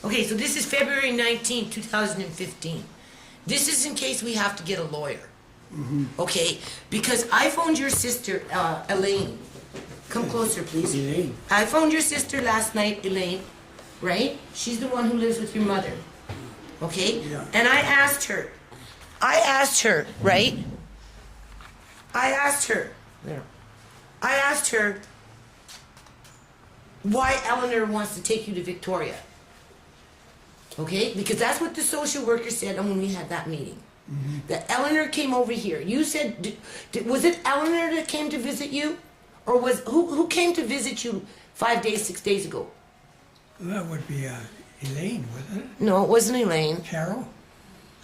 Okay, so this is February 19, 2015. This is in case we have to get a lawyer. Okay, because I phoned your sister, Elaine. Come closer, please. Elaine. I phoned your sister last night, Elaine, right? She's the one who lives with your mother. Okay? Yeah. And I asked her, right? I asked her why Eleanor wants to take you to Victoria. Okay? Because that's what the social worker said when we had that meeting. That Eleanor came over here. You said, was it Eleanor that came to visit you? Or was, who came to visit you 5 days, 6 days ago? That would be Elaine, wasn't it? No, it wasn't Elaine. Carol?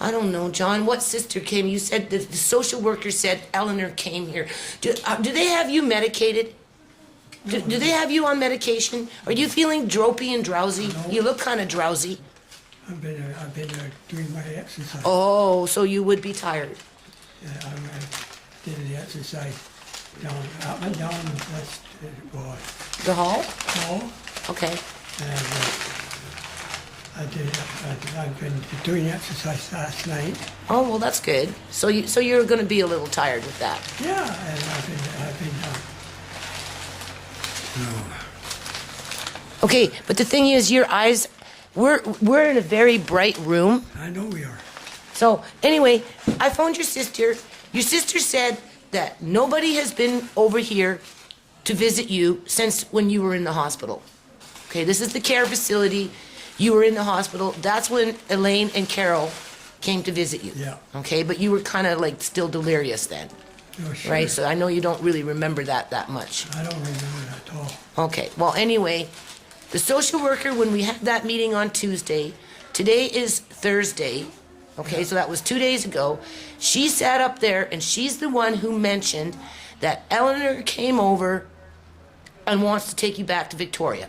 I don't know, John. What sister came? You said the social worker said Eleanor came here. Do they have you medicated? Do they have you on medication? Are you feeling dopey and drowsy? No. You look kind of drowsy. I've been doing my exercise. Oh, so you would be tired. I did the exercise down, up and down West The hall? Hall. Okay. And I've been doing exercise last night. Oh, well, that's good. So you're going to be a little tired with that. Yeah, and I've been Okay, but the thing is, your eyes, we're in a very bright room. I know we are. So anyway, I phoned your sister. Your sister said that nobody has been over here to visit you since when you were in the hospital. Okay, this is the care facility. You were in the hospital. That's when Elaine and Carol came to visit you. Yeah. Okay, but you were kind of like still delirious then, No, sure. right? So I know you don't really remember that much. I don't remember that at all. Okay, well, anyway, the social worker, when we had that meeting on Tuesday, today is Thursday, okay, so that was 2 days ago, she sat up there and she's the one who mentioned that Eleanor came over and wants to take you back to Victoria.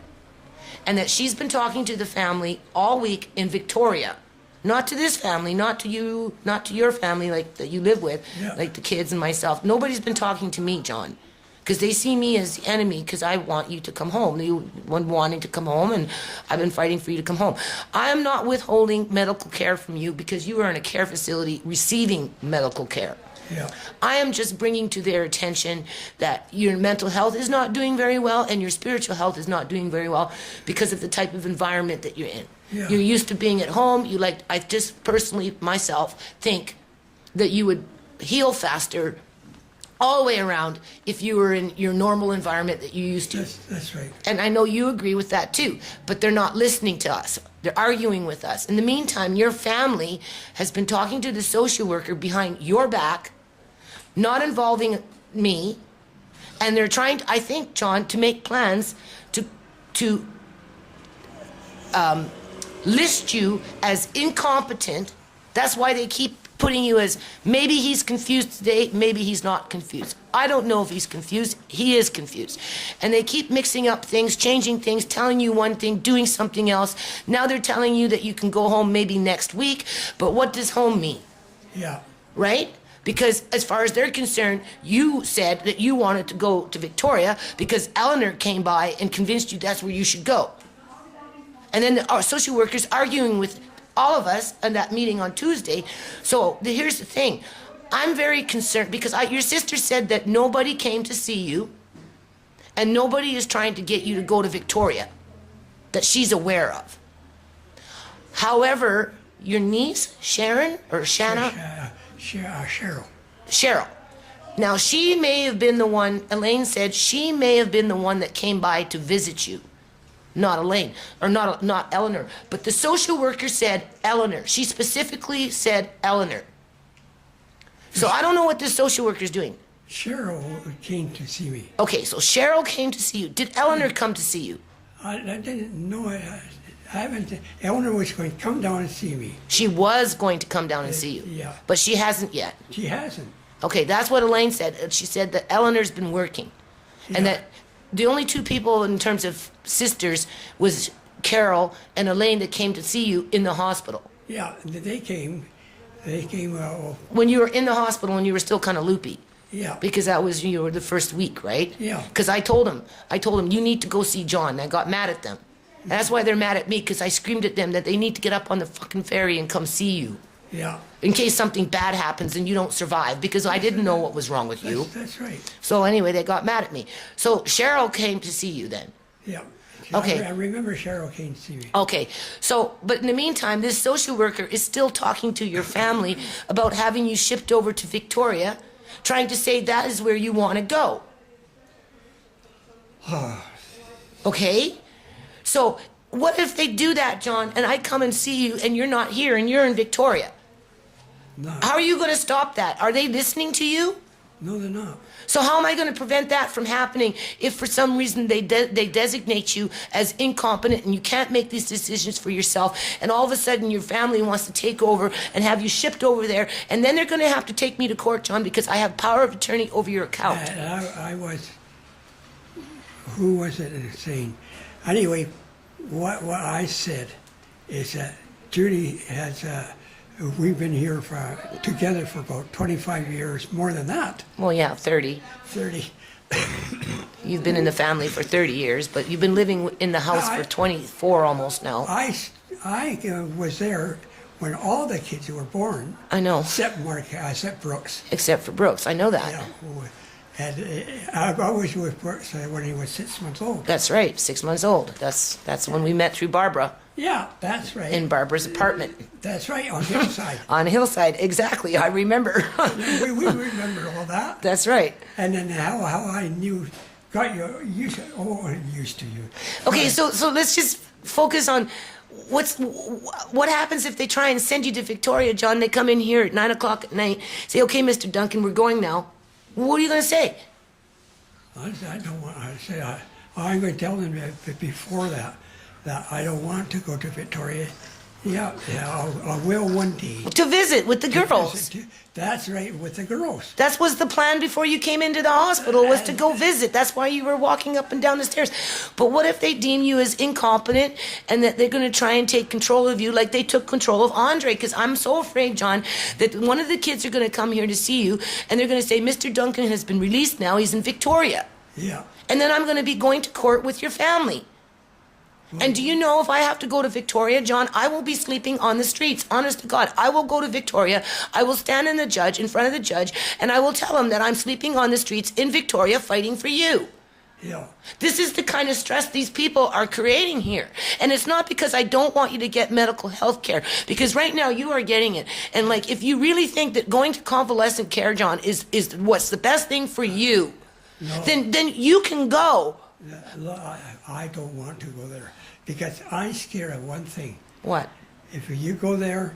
And that she's been talking to the family all week in Victoria. Not to this family, not to you, not to your family like that you live with, Yeah. like the kids and myself. Nobody's been talking to me, John. Because they see me as the enemy because I want you to come home. You wanting to come home, and I've been fighting for you to come home. I am not withholding medical care from you because you are in a care facility receiving medical care. Yeah. I am just bringing to their attention that your mental health is not doing very well and your spiritual health is not doing very well because of the type of environment that you're in. Yeah. You're used to being at home. I just personally, myself, think that you would heal faster all the way around if you were in your normal environment that you used to. That's right. And I know you agree with that too, but they're not listening to us. They're arguing with us. In the meantime, your family has been talking to the social worker behind your back, not involving me, and they're trying, I think, John, to make plans to list you as incompetent. That's why they keep putting you as, maybe he's confused today, maybe he's not confused. I don't know if he's confused. He is confused. And they keep mixing up things, changing things, telling you one thing, doing something else. Now they're telling you that you can go home maybe next week, but what does home mean? Yeah. Right? Because as far as they're concerned, you said that you wanted to go to Victoria because Eleanor came by and convinced you that's where you should go. And then our social workers arguing with all of us in that meeting on Tuesday. So here's the thing. I'm very concerned because your sister said that nobody came to see you and nobody is trying to get you to go to Victoria that she's aware of. However, your niece, Sharon or Shanna? Cheryl. Cheryl. Now, she may have been the one, Elaine said, she may have been the one that came by to visit you. Not Elaine, or not Eleanor. But the social worker said Eleanor. She specifically said Eleanor. So I don't know what this social worker's doing. Cheryl came to see me. Okay, so Cheryl came to see you. Did Eleanor come to see you? I didn't know. I haven't. Eleanor was going to come down and see me. She was going to come down and see you. Yeah. But she hasn't yet. She hasn't. Okay, that's what Elaine said. She said that Eleanor's been working. Yeah. And that the only two people in terms of sisters was Carol and Elaine that came to see you in the hospital. Yeah, they came. They came. When you were in the hospital and you were still kind of loopy. Yeah. Because that was the first week, right? Yeah. Because I told him, you need to go see John. I got mad at them. That's why they're mad at me, because I screamed at them that they need to get up on the fucking ferry and come see you. Yeah. In case something bad happens and you don't survive, because I didn't know what was wrong with you. That's right. So anyway, they got mad at me. So Cheryl came to see you then. Yeah. Okay. I remember Cheryl came to see me. Okay, so, but in the meantime, this social worker is still talking to your family about having you shipped over to Victoria, trying to say that is where you want to go. Okay? So, what if they do that, John, and I come and see you and you're not here and you're in Victoria? No. How are you going to stop that? Are they listening to you? No, they're not. So how am I going to prevent that from happening if for some reason they designate you as incompetent and you can't make these decisions for yourself, and all of a sudden your family wants to take over and have you shipped over there, and then they're going to have to take me to court, John, because I have power of attorney over your account. I was, who was it saying? Anyway, what I said is that Judy has, we've been here together for about 25 years, more than that. Well, yeah, 30. 30. You've been in the family for 30 years, but you've been living in the house for 24 almost now. I was there when all the kids were born. I know. Except Brooks. Except for Brooks, I know that. Yeah. And I was with Brooks when he was 6 months old. That's right, 6 months old. That's when we met through Barbara. Yeah, that's right. In Barbara's apartment. That's right, on Hillside. On Hillside, exactly, I remember. we remember all that. That's right. And then how I got used to you. Okay, so let's just focus on what happens if they try and send you to Victoria, John. They come in here at 9 o'clock at night, say, okay, Mr. Duncan, we're going now. What are you going to say? I don't want, I'm going to tell them that before that I don't want to go to Victoria. Yeah, I will one day. To visit with the girls. That's right, with the girls. That was the plan before you came into the hospital, was to go visit. That's why you were walking up and down the stairs. But what if they deem you as incompetent and that they're going to try and take control of you like they took control of Andre? Because I'm so afraid, John, that one of the kids are going to come here to see you and they're going to say, Mr. Duncan has been released now, he's in Victoria. Yeah. And then I'm going to be going to court with your family. And do you know if I have to go to Victoria, John, I will be sleeping on the streets. Honest to God, I will go to Victoria. I will stand in front of the judge, and I will tell him that I'm sleeping on the streets in Victoria fighting for you. Yeah. This is the kind of stress these people are creating here. And it's not because I don't want you to get medical health care, because right now you are getting it. And like, if you really think that going to convalescent care, John, is what's the best thing for you, no. then you can go. I don't want to go there because I'm scared of one thing. What? If you go there,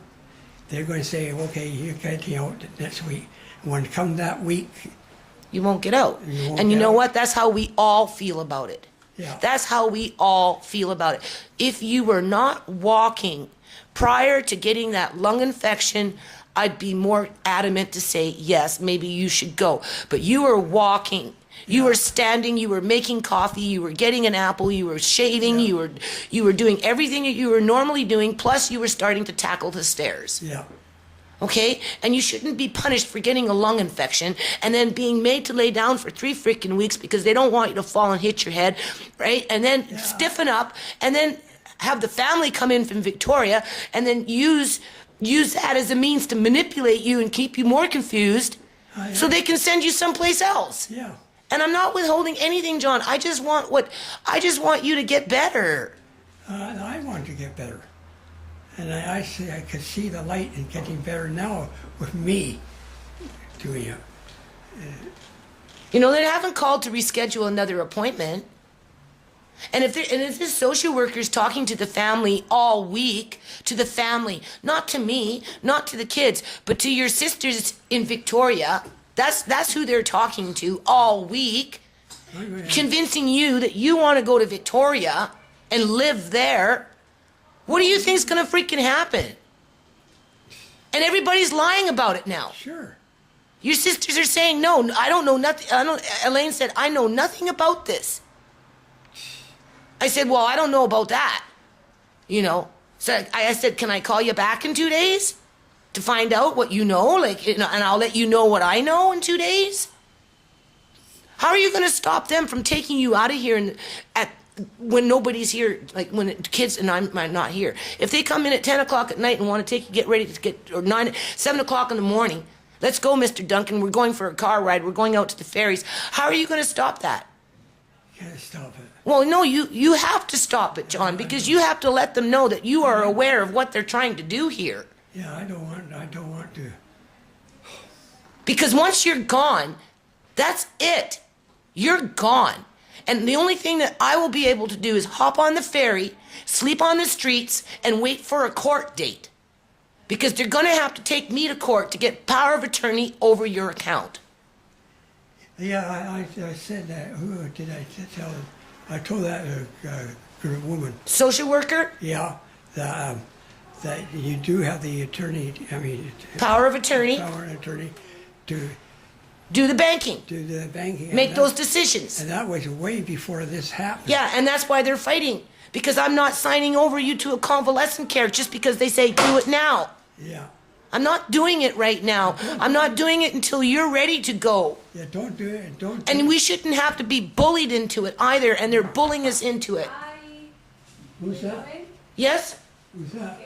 they're going to say, okay, you get out next week. When come that week, you won't get out. And you know what? That's how we all feel about it. Yeah. That's how we all feel about it. If you were not walking prior to getting that lung infection, I'd be more adamant to say, yes, maybe you should go. But you were walking. You were standing, you were making coffee, you were getting an apple, you were shaving, you were doing everything that you were normally doing, plus you were starting to tackle the stairs. Yeah. Okay? And you shouldn't be punished for getting a lung infection and then being made to lay down for 3 freaking weeks because they don't want you to fall and hit your head, right? And then stiffen up and then have the family come in from Victoria and then use that as a means to manipulate you and keep you more confused so they can send you someplace else. Yeah. And I'm not withholding anything, John. I just want you to get better. I want to get better. And I could see the light in getting better now with me doing it. You know, they haven't called to reschedule another appointment. And if this social worker's talking to the family all week, to the family, not to me, not to the kids, but to your sisters in Victoria, that's who they're talking to all week, convincing you that you want to go to Victoria and live there. What do you think's going to freaking happen? And everybody's lying about it now. Sure. Your sisters are saying, no, I don't know nothing. Elaine said, I know nothing about this. I said, well, I don't know about that. You know, so I said, can I call you back in 2 days to find out what you know? Like, you know, and I'll let you know what I know in 2 days. How are you going to stop them from taking you out of here at when nobody's here, like when kids and I'm not here. If they come in at 10 o'clock at night and want to take you, get ready to get, or 7 o'clock in the morning, let's go, Mr. Duncan, we're going for a car ride, we're going out to the ferries. How are you going to stop that? Can't stop it. Well, no, you have to stop it, John, because you have to let them know that you are aware of what they're trying to do here. Yeah, I don't want to. Because once you're gone, that's it. You're gone. And the only thing that I will be able to do is hop on the ferry, sleep on the streets, and wait for a court date. Because they're going to have to take me to court to get power of attorney over your account. Yeah, I said that. Who did I tell? I told that woman. Social worker? Yeah, that you do have the attorney. I mean, Power of attorney. power of attorney to Do the banking. do the banking. Make and those that, decisions. And that was way before this happened. Yeah, and that's why they're fighting. Because I'm not signing over you to a convalescent care just because they say do it now. Yeah. I'm not doing it right now. I'm not doing it until you're ready to go. Yeah. Don't do it. Don't. Do And it. we shouldn't have to be bullied into it either, and they're bullying us into it. Who's that? Yes? Who's that?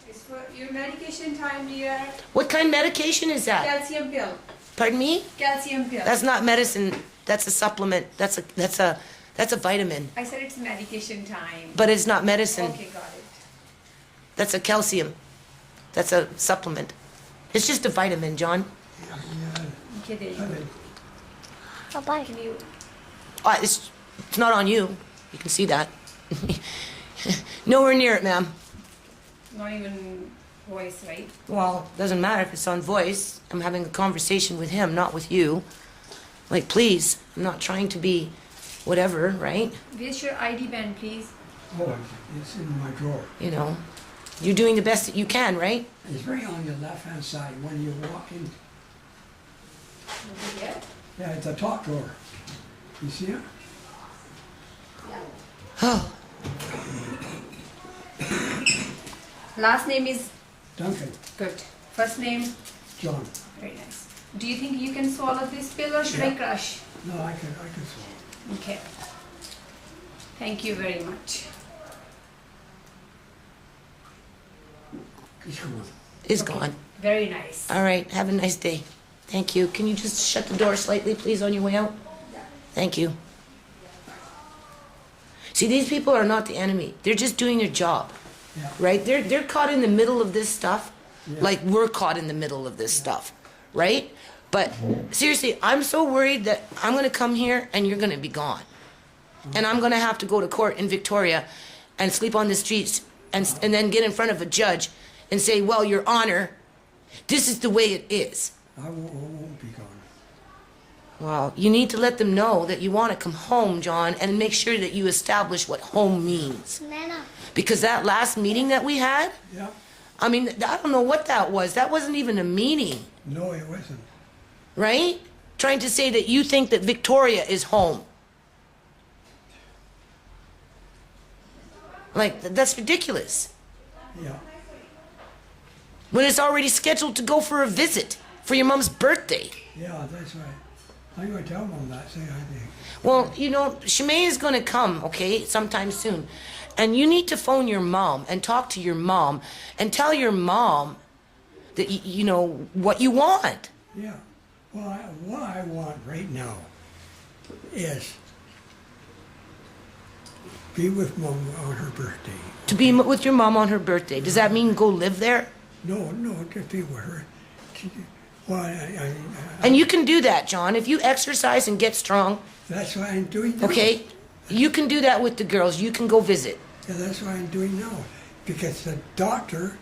It's for your medication time, dear. What kind of medication is that? Calcium pill. Pardon me? Calcium pill. That's not medicine. That's a supplement. That's a vitamin. I said it's medication time. But it's not medicine. Okay, got it. That's a calcium. That's a supplement. It's just a vitamin, John. Okay, there you Yeah. go. Bye-bye. Can you? It's not on you. You can see that. Nowhere near it, ma'am. Not even voice, right? Well, doesn't matter if it's on voice. I'm having a conversation with him, not with you. Like, please, I'm not trying to be whatever, right? Where's your ID band, please? Oh, it's in my drawer. You know, you're doing the best that you can, right? It's right on your left-hand side when you walk in. Over here? Yeah, it's a top drawer. You see it? Oh, Last name is Duncan, good. First name? John. Very nice. Do you think you can swallow this pill or should I Yeah. crush? No, I can swallow. Okay. Thank you very much. He's gone. it's gone. Very nice. All right, have a nice day. Thank you. Can you just shut the door slightly, please, on your way out? Thank you. See, these people are not the enemy. They're just doing their job, Yeah. right? They're caught in the middle of this stuff, Yeah. like we're caught in the middle of this stuff, right? But seriously, I'm so worried that I'm going to come here and you're going to be gone. And I'm going to have to go to court in Victoria and sleep on the streets and then get in front of a judge and say, well, Your Honor, this is the way it is. I won't be gone. Well, you need to let them know that you want to come home, John, and make sure that you establish what home means. Nana. Because that last meeting that we had, Yeah. I mean, I don't know what that was. That wasn't even a meeting, No, it wasn't. right? Trying to say that you think that Victoria is home. Like, that's ridiculous. Yeah. When it's already scheduled to go for a visit for your mom's birthday. Yeah, that's right. I'm going to tell Mom that. Say I think. Well, you know, Shimei is going to come, okay, sometime soon. And you need to phone your mom and talk to your mom and tell your mom that, you know, what you want. Yeah. Well, what I want right now is be with Mom on her birthday. To be with your mom on her birthday. Does that mean go live there? No, just be with her. Well, And you can do that, John, if you exercise and get strong, that's what I'm doing now. okay? You can do that with the girls. You can go visit. Yeah, that's what I'm doing now. Because the doctor,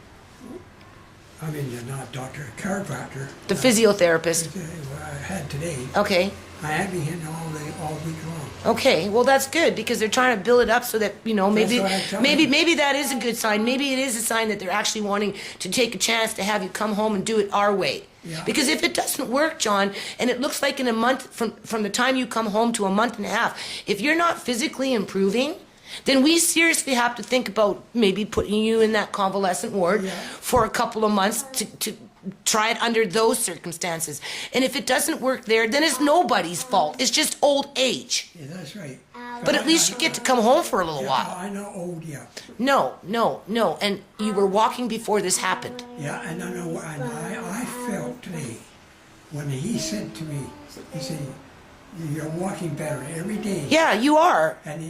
I mean, not doctor, chiropractor, The physiotherapist. I had today, Okay. I had me in all week long. Okay, well that's good because they're trying to build it up so that, you know, maybe That's what I'm telling you. maybe that is a good sign. Maybe it is a sign that they're actually wanting to take a chance to have you come home and do it our way. Yeah. Because if it doesn't work, John, and it looks like in a month from the time you come home to a month and a half, if you're not physically improving, then we seriously have to think about maybe putting you in that convalescent ward Yeah. for a couple of months to try it under those circumstances. And if it doesn't work there, then it's nobody's fault. It's just old age. Yeah, that's right. But at least you get to come home for a little Yeah, while. I'm not old yet. No, no, no. And you were walking before this happened. Yeah, and I know, and I felt today, when he said to me, he said, you're walking better every day. Yeah, you are. And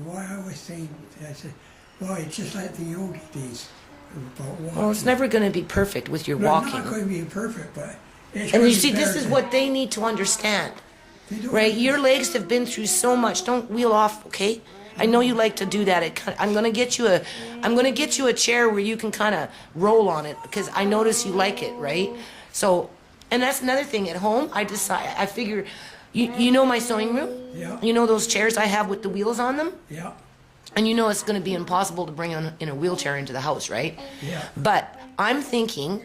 what I was saying, I said, well, it's just like the old days about walking. Well, it's never going to be perfect with your No, walking. not going to be perfect, but it's And gonna you be see, this better is than- what they need to understand, they don't- right? Your legs have been through so much. Don't wheel off, okay? I know you like to do that. I'm gonna get you a chair where you can kind of roll on it because I notice you like it, right? So, and that's another thing. At home, I figure, you know my sewing room. Yeah. You know those chairs I have with the wheels on them. Yeah, And you know it's going to be impossible to bring in a wheelchair into the house, right? Yeah. But I'm thinking,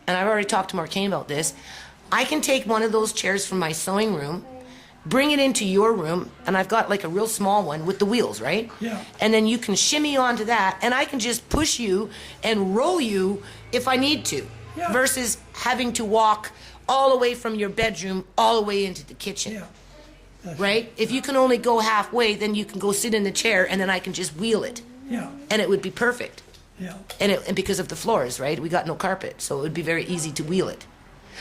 and I've already talked to Marquine about this, I can take one of those chairs from my sewing room, bring it into your room, and I've got like a real small one with the wheels, right? Yeah. And then you can shimmy onto that, and I can just push you and roll you if I need to, Yeah. versus having to walk all the way from your bedroom all the way into the kitchen. yeah. That's Right? If you can only go halfway, then you can go sit in the chair and then I can just wheel it. Yeah, And it would be perfect. yeah. And because of the floors, right? We got no carpet, so it would be very easy to wheel it.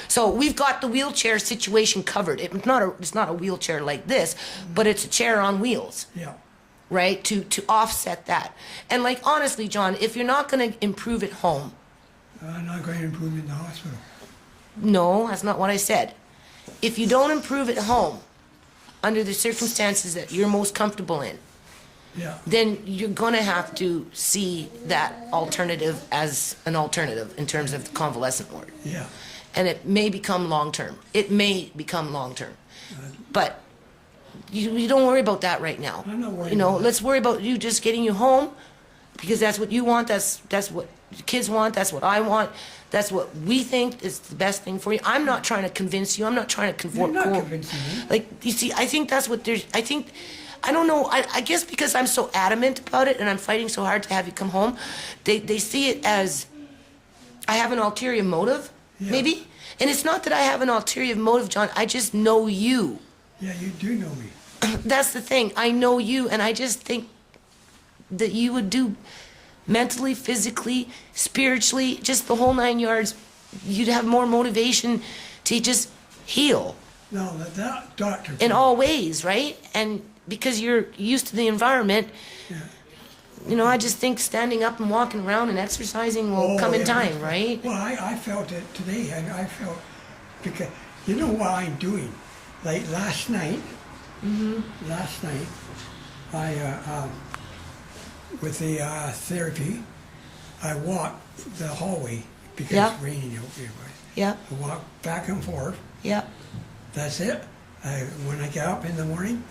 So we've got the wheelchair situation covered. It's not a wheelchair like this, but it's a chair on wheels, Yeah, right? To offset that. And like honestly, John, if you're not going to improve at home, I'm not going to improve in the hospital. no, that's not what I said. If you don't improve at home, under the circumstances that you're most comfortable in, Yeah, then you're going to have to see that alternative as an alternative in terms of the convalescent ward. yeah, And it may become long-term. It may become long-term. But you don't worry about that right now. I'm not worried You know, about that. let's worry about you just getting you home because that's what you want. That's what the kids want. That's what I want. That's what we think is the best thing for you. I'm not trying to convince you. I'm not trying to conform. You're not convincing me. Like, you see, I think that's what there's, I don't know, I guess because I'm so adamant about it and I'm fighting so hard to have you come home, they see it as I have an ulterior motive, Yeah. maybe. And it's not that I have an ulterior motive, John. I just know you. yeah, you do know me. That's the thing. I know you, and I just think that you would do mentally, physically, spiritually, just the whole 9 yards. You'd have more motivation to just heal No, that doctor. in all ways, right? And because you're used to the environment, Yeah. you know, I just think standing up and walking around and exercising will come in yeah. time, right? Well, I felt it today. I felt, because you know what I'm doing? Like last night, I, with the therapy, I walked the hallway because Yeah. it's raining out here. Yeah, I walk back and forth. yeah. That's it. When I get up in the morning,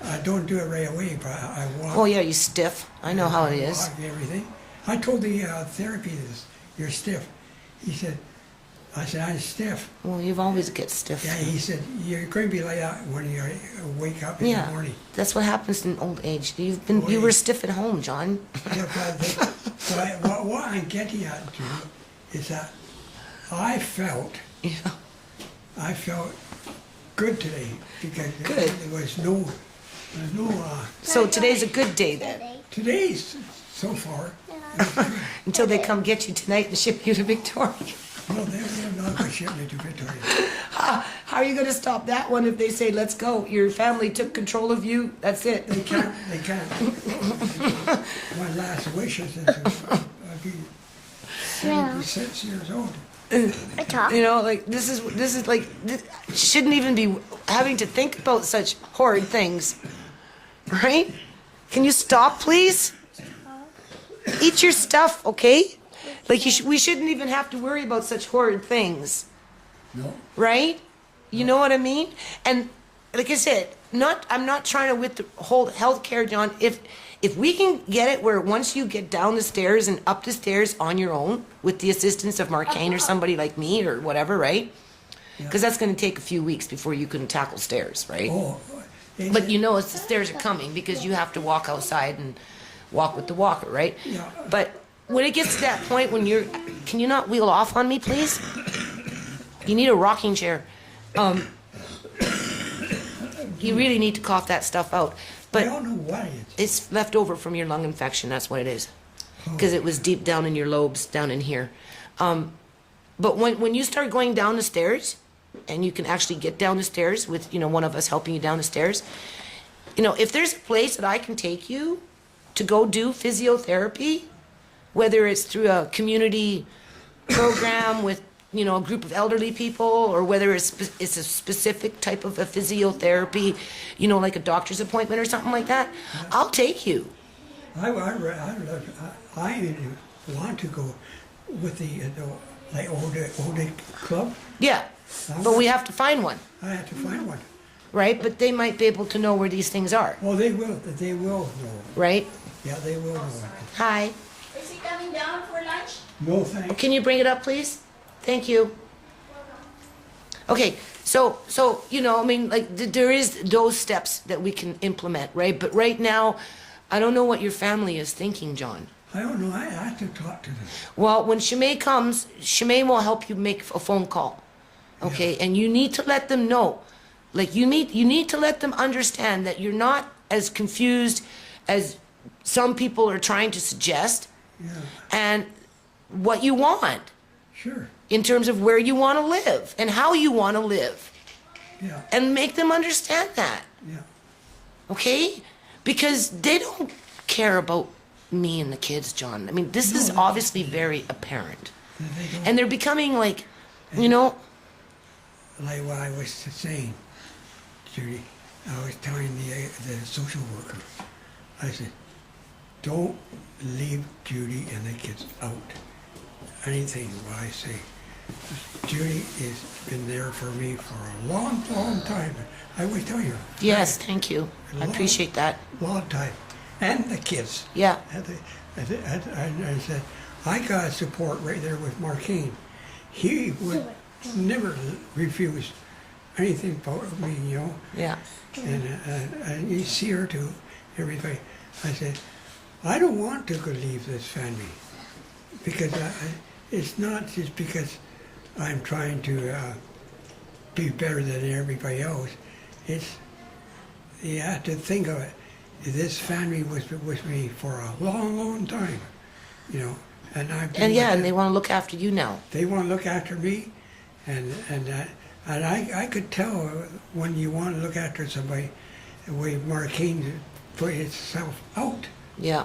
I don't do it right away, but I walk. Oh, yeah, you stiff. I know how it is. Walk everything. I told the therapy this, you're stiff. He said, I said, I'm stiff. Well, you've always get stiff. Yeah, he said, you're going to be like that when you wake up in the Yeah, morning. that's what happens in old age. You Old were age. stiff at home, John. Yeah, what I'm getting at, Judy, is that I felt good today because Good. there was no, So today's a good day then, today's so far, until they come get you tonight and ship you to Victoria. no, they're not going to ship me to Victoria. How are you going to stop that one if they say, let's go? Your family took control of you. That's it. They can't. My last wish is to be 76 years old. You know, like this is like shouldn't even be having to think about such horrid things, right? Can you stop, please? Eat your stuff, okay? Like we shouldn't even have to worry about such horrid things, No. right? You know what I mean? And like I said, I'm not trying to withhold healthcare, John. If we can get it where once you get down the stairs and up the stairs on your own with the assistance of Marquine or somebody like me or whatever, right? Because that's going to take a few weeks before you can tackle stairs, right? Oh. But you know the stairs are coming because you have to walk outside and walk with the walker, right? Yeah. But when it gets to that point when can you not wheel off on me, please? You need a rocking chair. You really need to cough that stuff out. I don't know what it is. It's left over from your lung infection. That's what it is. Because it was deep down in your lobes, down in here. But when you start going down the stairs, and you can actually get down the stairs with, one of us helping you down the stairs, if there's a place that I can take you to go do physiotherapy, whether it's through a community program with, a group of elderly people, or whether it's a specific type of a physiotherapy, like a doctor's appointment or something like that, I'll take you. I want to go with the like old club. Yeah, but we have to find one, I have to find one. right? But they might be able to know where these things are, Oh, they will. They will know. right? Yeah, they will know. Hi, Is he coming down for lunch? No thanks. can you bring it up, please? Thank you. Okay, so there is those steps that we can implement, right? But right now, I don't know what your family is thinking, John. I don't know. I have to talk to them. Well, when Shimei comes, Shimei will help you make a phone call, okay? And you need to let them know, like you need to let them understand that you're not as confused as some people are trying to suggest, Yeah, and what you want sure. in terms of where you want to live and how you want to live, Yeah, and make them understand that, yeah. okay? Because they don't care about me and the kids, John. I mean, this is obviously very apparent. They don't. And they're becoming like, Like what I was saying, Judy, I was telling the social worker, I said, don't leave Judy and the kids out. Anything what I say. Judy has been there for me for a long, long time. I always tell you. yes, thank you. I appreciate that. Long time. And the kids. Yeah. I said, I got support right there with Marquine. He would never refuse anything for me, Yeah. And you see her too, everything. I said, I don't want to go leave this family because it's not just because I'm trying to be better than everybody else. It's you have to think of it. This family was with me for a long, long time, and I've been And yeah, with and they them. want to look after you now. They want to look after me, and I could tell when you want to look after somebody, the way Marquine put itself out, Yeah.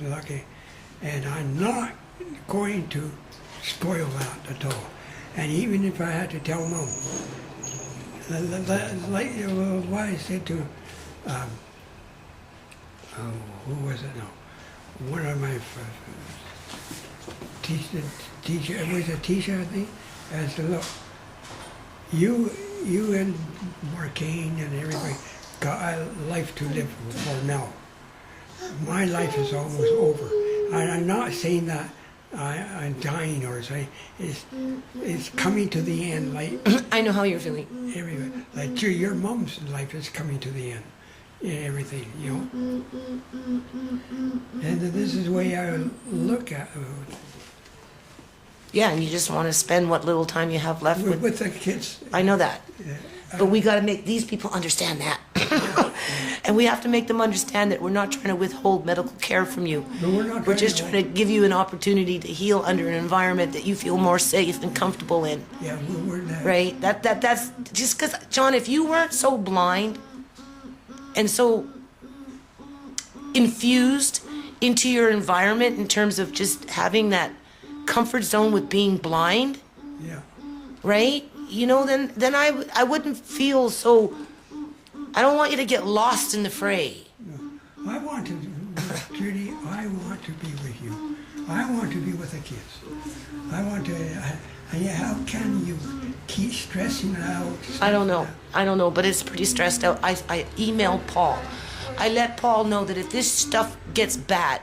lucky, and I'm not going to spoil that at all. And even if I had to tell Mom, like what I said to, who was it now? One of my teacher, it was a teacher, I think. I said, look, you and Marquine and everybody got a life to live for now. My life is almost over. And I'm not saying that I'm dying or something. It's coming to the end, like I know how you're feeling. everybody. Like your mom's life is coming to the end. Everything, And this is the way I look at it. Yeah, and you just want to spend what little time you have left with. With the kids. I know that. But we got to make these people understand that. And we have to make them understand that we're not trying to withhold medical care from you. No, we're not We're trying just to- trying to give you an opportunity to heal under an environment that you feel more safe and comfortable in. Yeah, we're not. Right? That's just because, John, if you weren't so blind and so infused into your environment in terms of just having that comfort zone with being blind, Yeah. right? Then I wouldn't feel so. I don't want you to get lost in the fray. I want to, Judy, I want to be with you. I want to be with the kids. I want to, how can you keep stressing out? I don't know, but it's pretty stressed out. I emailed Paul. I let Paul know that if this stuff gets bad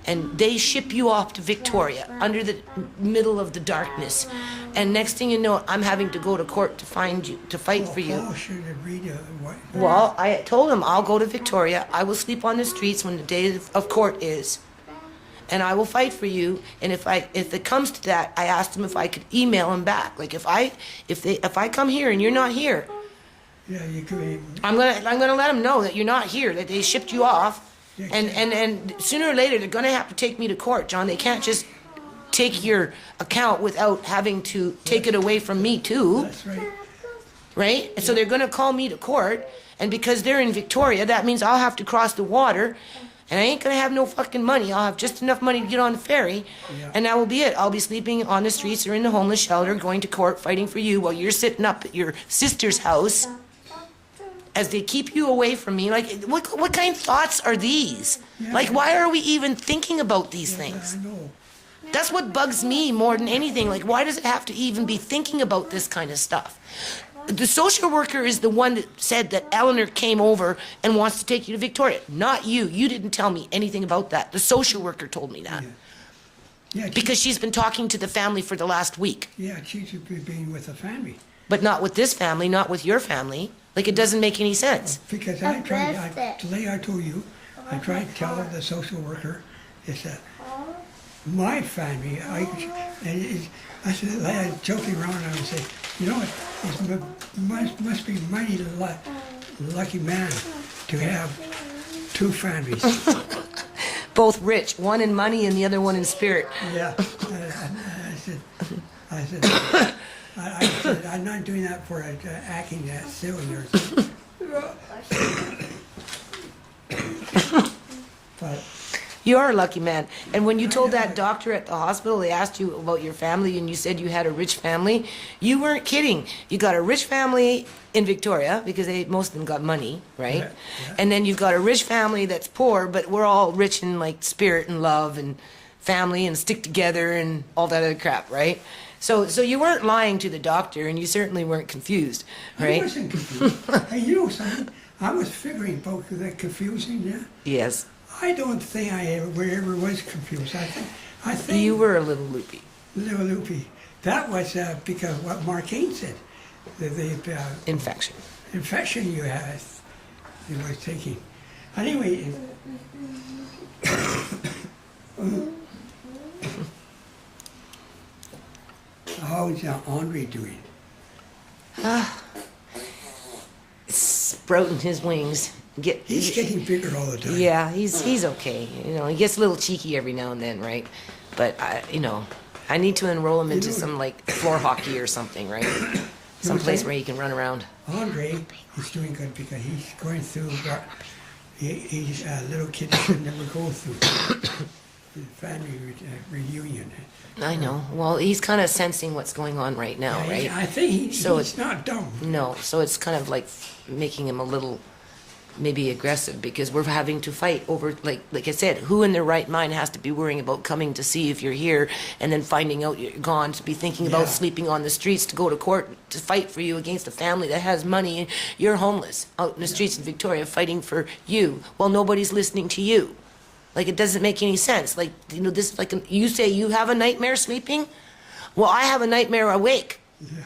and they ship you off to Victoria under the middle of the darkness, and next thing you know, I'm having to go to court to find you, to fight for you. Paul should have read what. Well, I told him I'll go to Victoria. I will sleep on the streets when the day of court is, and I will fight for you. And if it comes to that, I asked him if I could email him back. Like if I come here and you're not here, Yeah, you could. I'm gonna let them know that you're not here, that they shipped you off, Yeah, and sooner or later they're gonna have to take me to court, John. They can't just take your account without having to take it away from me too, That's right. right? And so they're gonna call me to court, and because they're in Victoria, that means I'll have to cross the water, and I ain't gonna have no fucking money. I'll have just enough money to get on the ferry, Yeah. and that will be it. I'll be sleeping on the streets or in the homeless shelter, going to court, fighting for you while you're sitting up at your sister's house. As they keep you away from me, like, what kind of thoughts are these? Yeah. Like, why are we even thinking about these things? I know. That's what bugs me more than anything. Like, why does it have to even be thinking about this kind of stuff? The social worker is the one that said that Eleanor came over and wants to take you to Victoria, not you. You didn't tell me anything about that. The social worker told me that. Yeah, Because she's been talking to the family for the last week. yeah, she should be being with the family. But not with this family, not with your family. Like, it doesn't make any sense. Because today I told you, I tried to tell the social worker, is that my family, I said, I was joking around and I would say, you know, it must be mighty lucky man to have two families. Both rich, one in money and the other one in spirit. Yeah, I said, I'm not doing that for acting that silly or something. But You are a lucky man. And when you told that doctor at the hospital, they asked you about your family and you said you had a rich family, you weren't kidding. You got a rich family in Victoria because most of them got money, right? Yeah, yeah. And then you've got a rich family that's poor, but we're all rich in like spirit and love and family and stick together and all that other crap, right? So you weren't lying to the doctor and you certainly weren't confused, I right? wasn't confused. Hey, you know something? I was figuring about that confusing, yeah. Yes. I don't think I ever was confused. I think You were a little loopy. little loopy. That was because what Marquine said, the Infection. infection you had, you was taking. Anyway, how's Andre doing? Sprouting his wings. He's getting bigger all the time. Yeah, he's okay. You know, he gets a little cheeky every now and then, right? But I need to enroll him into some like floor hockey or something, right? Some place where he can run around. Andre is doing good because he's going through what he's a little kid that should never go through. The family reunion. I know. Well, he's kind of sensing what's going on right now, Yeah, right? I think So he's not dumb. No, so it's kind of like making him a little maybe aggressive because we're having to fight over, like I said, who in their right mind has to be worrying about coming to see if you're here and then finding out you're gone, to be thinking about Yeah. sleeping on the streets, to go to court to fight for you against a family that has money, and you're homeless out in the streets of Victoria fighting for you while nobody's listening to you. Like, it doesn't make any sense. Like, you know, this, like, you say you have a nightmare sleeping? Well, I have a nightmare awake, Yeah.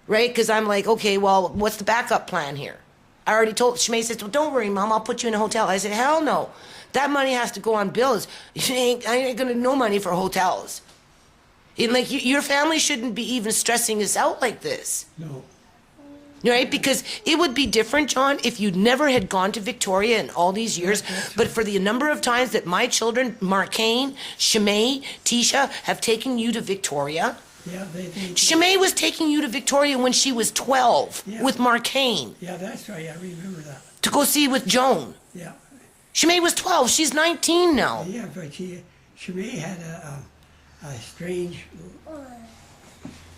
right? Because I'm like, okay, well, what's the backup plan here? I already told, Shmay says, well, don't worry, Mom, I'll put you in a hotel. I said, hell no. That money has to go on bills. I ain't gonna no money for hotels. And like, your family shouldn't be even stressing us out like this. No. Right? Because it would be different, John, if you never had gone to Victoria in all these years. But for the number of times that my children, Marcane, Shimei, Tisha, have taken you to Victoria. Yeah, they Shimei was taking you to Victoria when she was 12 Yeah. with Marcane Yeah, that's right. I remember that. to go see with Joan. Yeah. Shimei was 12. She's 19 now. Yeah, but she may had a strange,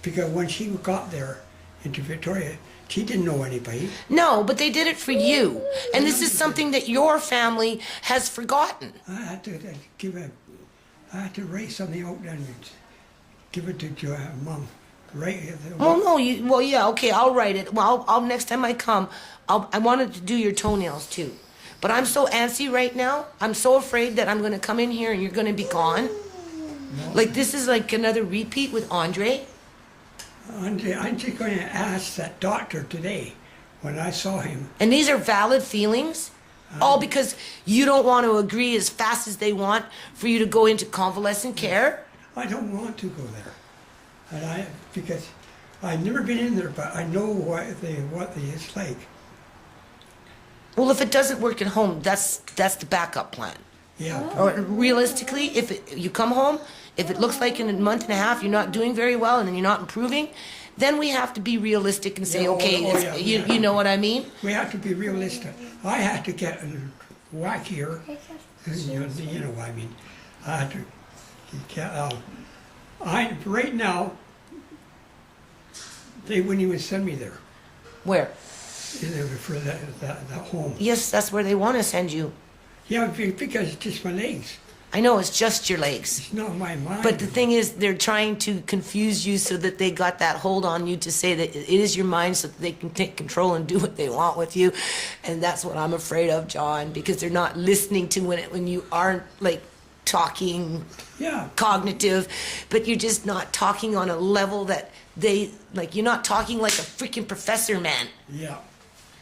because when she got there into Victoria, she didn't know anybody. No, but they did it for you. And this is something that your family has forgotten. I had to I had to write something out and give it to Mom. Right? Well, no, yeah, okay, I'll write it. Well, I'll next time I come, I wanted to do your toenails too. But I'm so antsy right now. I'm so afraid that I'm going to come in here and you're going to be gone. Like, this is like another repeat with Andre. Andre, I'm just going to ask that doctor today when I saw him. And these are valid feelings. All because you don't want to agree as fast as they want for you to go into convalescent care. I don't want to go there, and because I've never been in there, but I know what it's like. Well, if it doesn't work at home, that's the backup plan. Yeah. Or realistically, you come home, if it looks like in a month and a half you're not doing very well and you're not improving, then we have to be Yeah, realistic and say, okay, you know what I mean? We have to be realistic. I had to get wackier. You know what I mean. I had to get. Right now, they wouldn't even send me there Where? for the home. Yes, that's where they want to send you. Yeah, because it's just my legs. I know it's just your legs. It's not my mind. But the thing is, they're trying to confuse you so that they got that hold on you to say that it is your mind so that they can take control and do what they want with you. And that's what I'm afraid of, John, because they're not listening to when you aren't like talking Yeah. cognitive, but you're just not talking on a level that you're not talking like a freaking professor, man. Yeah.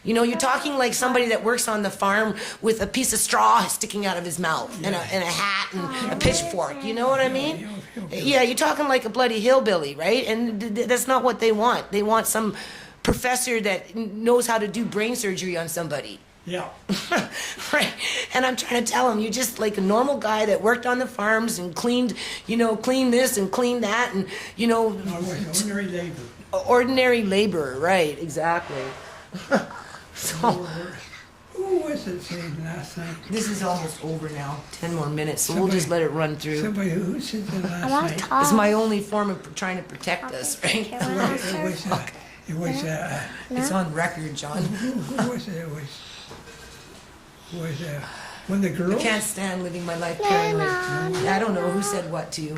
You know, you're talking like somebody that works on the farm with a piece of straw sticking out of his mouth and a hat and a pitchfork. You know what I mean? Yeah, you're talking like a bloody hillbilly, right? And that's not what they want. They want some professor that knows how to do brain surgery on somebody. Yeah. Right. And I'm trying to tell him, you're just like a normal guy that worked on the farms and cleaned this and cleaned that and, I was ordinary labor. ordinary labor. Right, exactly. So, Who was it saying last night? this is almost over now. 10 more minutes, so we'll just let it run through. Somebody who said that last I want night? to talk. It's my only form of trying to protect us, right? It was It's on record, John. who was it? It was one of the girls. I can't stand living my life paranoid. I don't know who said what to you.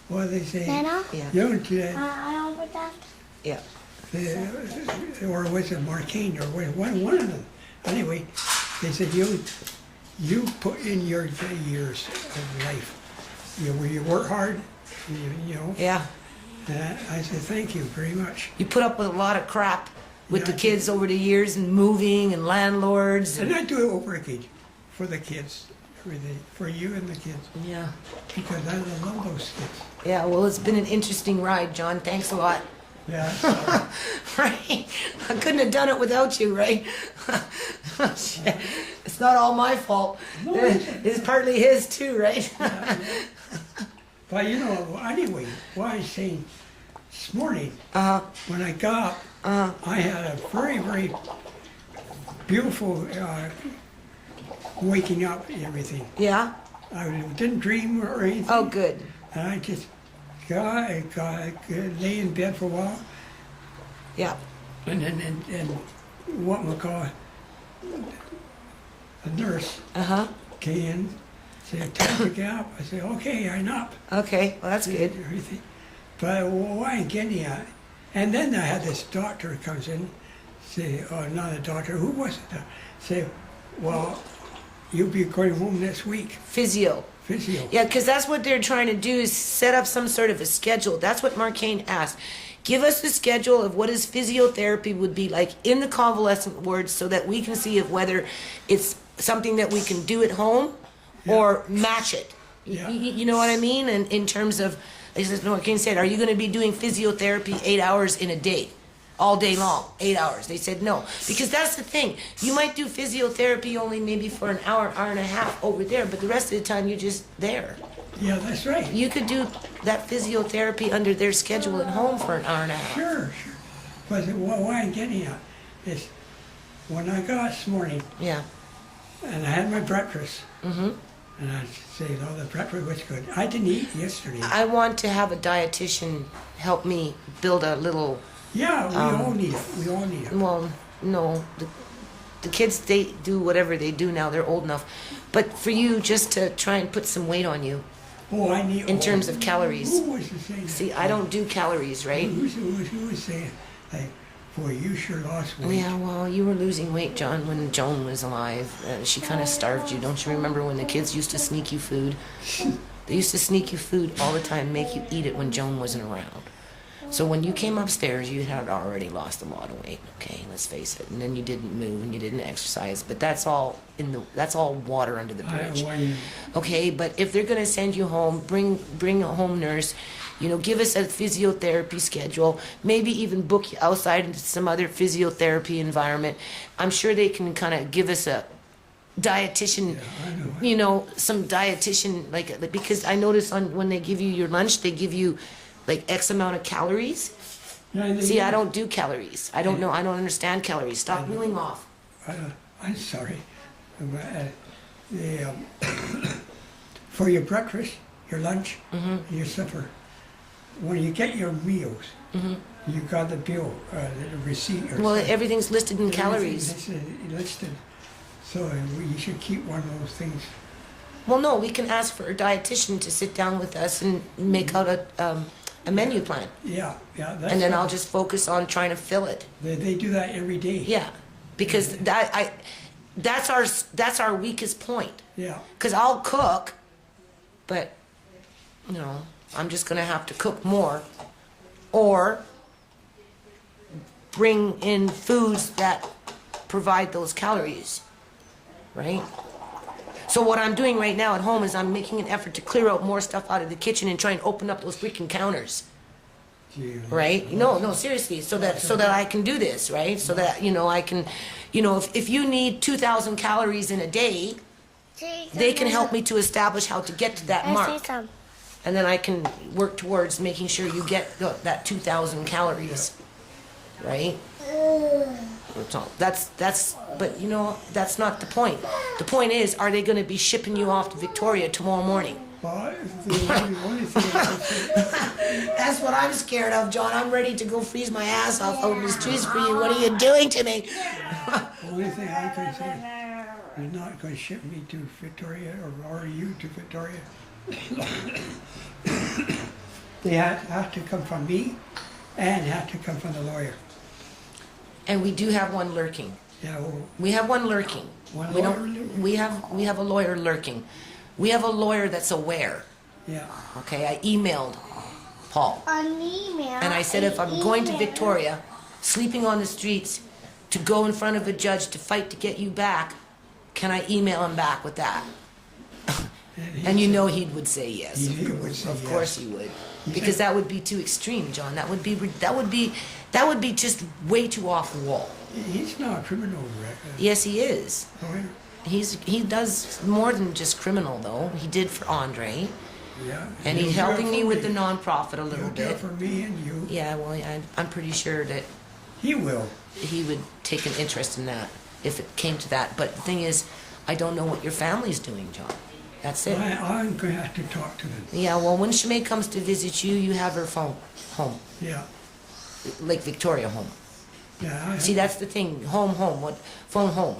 What they say? Nana? Yeah. You don't, I don't protect. Yeah. or was it Marquine or one of them? Anyway, they said you put in your years of life. Where you work hard. You know. Yeah. And I said thank you very much. You put up with a lot of crap with Yeah, the I kids over the years and moving and landlords. And I do it over again for the kids, for you and the kids, Yeah. because I love those kids. Yeah, well, it's been an interesting ride, John. Thanks a lot. Yeah. Right? I couldn't have done it without you, right? Shit. It's not all my fault. It's partly his too, right? But anyway, what I was saying this morning, when I got up, I had a very, very beautiful waking up and everything. Yeah? I didn't dream or anything. Oh, good. And I just got lay in bed for a while, Yeah. and then and what we call a nurse Uh-huh. came in, said, "Time to get up." I said, "Okay, I'm up." Okay, well, that's good. Everything, but why ain't getting at? And then I had this doctor who comes in, say, "Oh, not a doctor. Who was it?" Say, "Well, you'll be going home this week." Physio. Physio. Yeah, because that's what they're trying to do is set up some sort of a schedule. That's what Marcane asked. Give us the schedule of what his physiotherapy would be like in the convalescent ward so that we can see if whether it's something that we can do at home or match it. Yeah. You know what I mean? And in terms of, as Marcane said, are you going to be doing physiotherapy 8 hours in a day? All day long, 8 hours. They said no. Because that's the thing. You might do physiotherapy only maybe for an hour, hour and a half over there, but the rest of the time you're just there. Yeah, that's right. You could do that physiotherapy under their schedule at home for an hour and a half. Sure. But why I'm getting at is when I got up this morning Yeah. and I had my breakfast, and I said, "Oh, the breakfast was good." I didn't eat yesterday. I want to have a dietitian help me build a little, Yeah, we all need it. We all need it. well, no, the kids, they do whatever they do now. They're old enough. But for you, just to try and put some weight on you Oh, I need. in terms of calories. Who was saying? See, I don't do calories, right? Who was saying, like, boy, you sure lost weight. Yeah, well, you were losing weight, John, when Joan was alive. She kind of starved you. Don't you remember when the kids used to sneak you food? They used to sneak you food all the time, make you eat it when Joan wasn't around. So when you came upstairs, you had already lost a lot of weight. Okay, let's face it. And then you didn't move and you didn't exercise. But that's all water under the bridge. Okay, but if they're gonna send you home, bring a home nurse. You know, give us a physiotherapy schedule. Maybe even book you outside into some other physiotherapy environment. I'm sure they can kind of give us a dietitian, you know, some dietitian, like, because I notice when they give you your lunch, they give you like X amount of calories. See, I don't do calories. I don't know. I don't understand calories. Stop reeling off. I'm sorry. The, for your breakfast, your lunch, your supper, when you get your meals, you got the bill, the receipt. Or Well, something. everything's listed in calories. Everything's listed. So you should keep one of those things. Well, no, we can ask for a dietitian to sit down with us and make out a menu plan. Yeah. That's And then what- I'll just focus on trying to fill it. They do that every day. Yeah, because that's our weakest point. Yeah. Because I'll cook, but, you know, I'm just gonna have to cook more, or bring in foods that provide those calories, right? So what I'm doing right now at home is I'm making an effort to clear out more stuff out of the kitchen and try and open up those freaking counters, Gee, right? No, seriously, so that I can do this, right? So that, you know, I can, you know, if you need 2,000 calories in a day, they can help me to establish how to get to that mark. And then I can work towards making sure you get that 2,000 calories, right? But you know, that's not the point. The point is, are they gonna be shipping you off to Victoria tomorrow morning? Well, the only thing I can say, That's what I'm scared of, John. I'm ready to go freeze my ass off out in the streets for you. What are you doing to me? the only thing I can say, you're not going to ship me to Victoria, or are you to Victoria? They have to come from me, and have to come from the lawyer. And we do have one lurking. Yeah, well, We have one lurking. One We lawyer don't. lurking? We have a lawyer lurking. We have a lawyer that's aware. yeah. Okay, I emailed Paul. And I said, if I'm going to Victoria, sleeping on the streets, to go in front of a judge to fight to get you back, can I email him back with that? And you know he would say yes. He would say Of yes. course he would. Because that would be too extreme, John. That would be just way too off the wall. He's not a criminal record. Yes, he is. Lawyer. He does more than just criminal though. He did for Andre. Yeah. And he's He'll do it helping me for with the nonprofit a little He'll do it bit. for me and you. Yeah, well, I'm pretty sure that He will. he would take an interest in that if it came to that. But the thing is, I don't know what your family's doing, John. That's it. I'm going to have to talk to them. Yeah, well, when Shemay comes to visit you, you have her phone home, Yeah. Lake Victoria home. Yeah. See, that's the thing. Home. What? Phone home.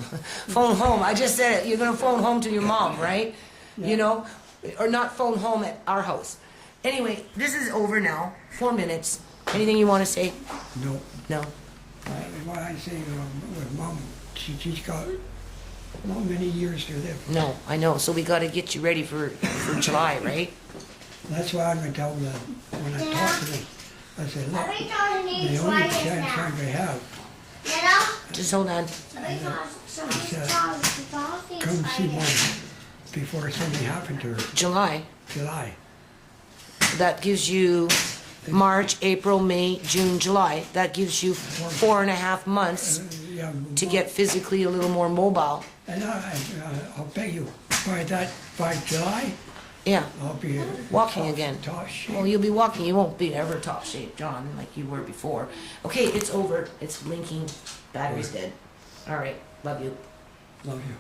Phone home. I just said it. You're gonna phone home to your mom, right? Yeah. You know, or not phone home at our house. Anyway, this is over now. 4 minutes. Anything you want to say? No. No. What I say with Mom, she's got not many years to live. No. I know. So we got to get you ready for July, right? That's why I'm going to tell them that when I talk to them. I said, look, the only chance I'm going to have Just hold on. is come see Mom before something happened to her. July. July. That gives you March, April, May, June, July. That gives you 4.5 months Yeah, to get physically a little more mobile. and I'll bet you by July, Yeah. I'll be Walking top- again. top shape. Well, you'll be walking. You won't be ever top shape, John, like you were before. Okay, it's over. It's blinking. Battery's dead. All right. Love you. Love you.